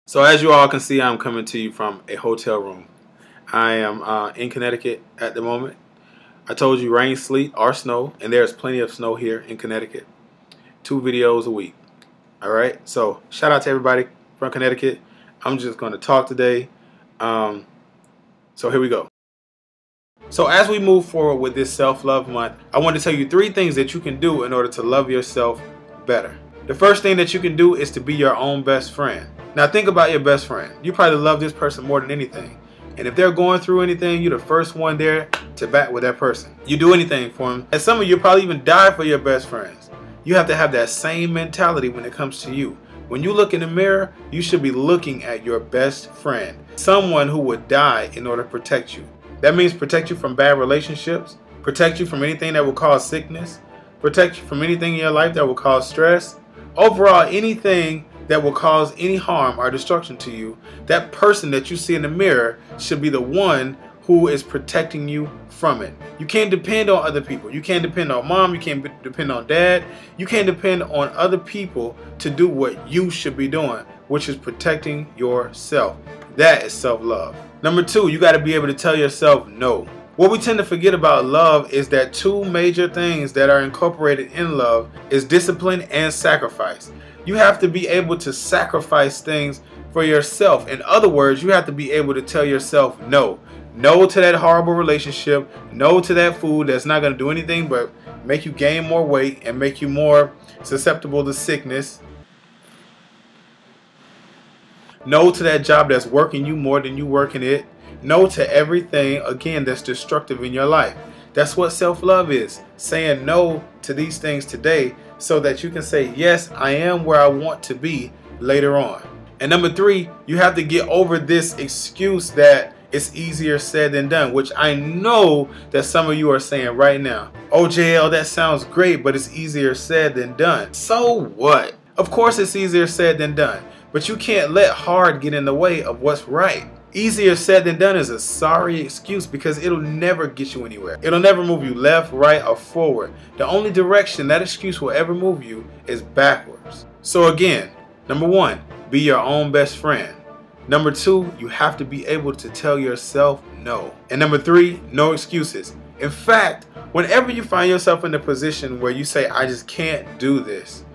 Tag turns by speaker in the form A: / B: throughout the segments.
A: So as you all can see, I'm coming to you from a hotel room. I am in Connecticut at the moment. I told you rain, sleet, or snow, and there's plenty of snow here in Connecticut. 2 videos a week. Alright, so shout out to everybody from Connecticut. I'm just going to talk today. So here we go. So as we move forward with this self-love month, I want to tell you 3 things that you can do in order to love yourself better. The first thing that you can do is to be your own best friend. Now think about your best friend. You probably love this person more than anything. And if they're going through anything, you're the first one there to bat with that person. You do anything for them. And some of you probably even die for your best friends. You have to have that same mentality when it comes to you. When you look in the mirror, you should be looking at your best friend. Someone who would die in order to protect you. That means protect you from bad relationships, protect you from anything that will cause sickness, protect you from anything in your life that will cause stress. Overall, anything that will cause any harm or destruction to you, that person that you see in the mirror should be the one who is protecting you from it. You can't depend on other people. You can't depend on mom. You can't depend on dad. You can't depend on other people to do what you should be doing, which is protecting yourself. That is self-love. Number 2, you got to be able to tell yourself no. What we tend to forget about love is that 2 major things that are incorporated in love is discipline and sacrifice. You have to be able to sacrifice things for yourself. In other words, you have to be able to tell yourself no. No to that horrible relationship. No to that food that's not going to do anything but make you gain more weight and make you more susceptible to sickness. No to that job that's working you more than you working it. No to everything, again, that's destructive in your life. That's what self-love is. Saying no to these things today so that you can say, yes, I am where I want to be later on. And number 3, you have to get over this excuse that it's easier said than done, which I know that some of you are saying right now. Oh, JL, that sounds great, but it's easier said than done. So what? Of course it's easier said than done, but you can't let hard get in the way of what's right. Easier said than done is a sorry excuse because it'll never get you anywhere. It'll never move you left, right, or forward. The only direction that excuse will ever move you is backwards. So again, number 1, be your own best friend. Number 2, you have to be able to tell yourself no. And number 3, no excuses. In fact, whenever you find yourself in a position where you say, I just can't do this,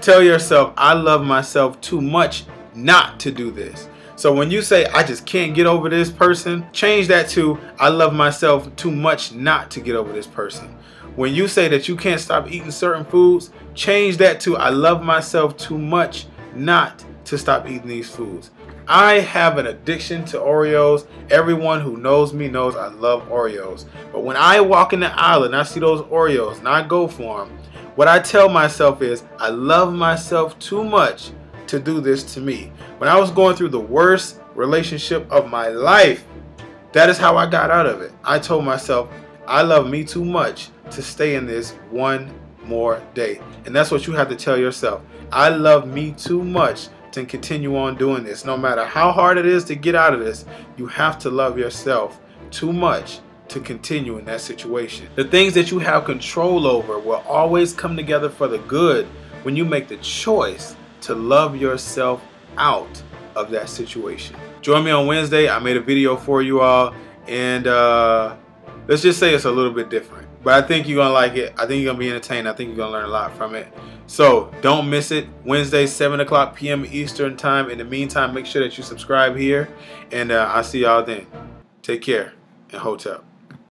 A: tell yourself, I love myself too much not to do this. So when you say, I just can't get over this person, change that to, I love myself too much not to get over this person. When you say that you can't stop eating certain foods, change that to, I love myself too much not to stop eating these foods. I have an addiction to Oreos. Everyone who knows me knows I love Oreos. But when I walk in the aisle and I see those Oreos and I go for them, what I tell myself is, I love myself too much to do this to me. When I was going through the worst relationship of my life, that is how I got out of it. I told myself, I love me too much to stay in this one more day. And that's what you have to tell yourself. I love me too much to continue on doing this. No matter how hard it is to get out of this, you have to love yourself too much to continue in that situation. The things that you have control over will always come together for the good when you make the choice to love yourself out of that situation. Join me on Wednesday. I made a video for you all, and let's just say it's a little bit different, but I think you're gonna like it. I think you're gonna be entertained. I think you're gonna learn a lot from it. So don't miss it. Wednesday, 7 p.m. Eastern time. In the meantime, make sure that you subscribe here, and I'll see y'all then. Take care and hotel.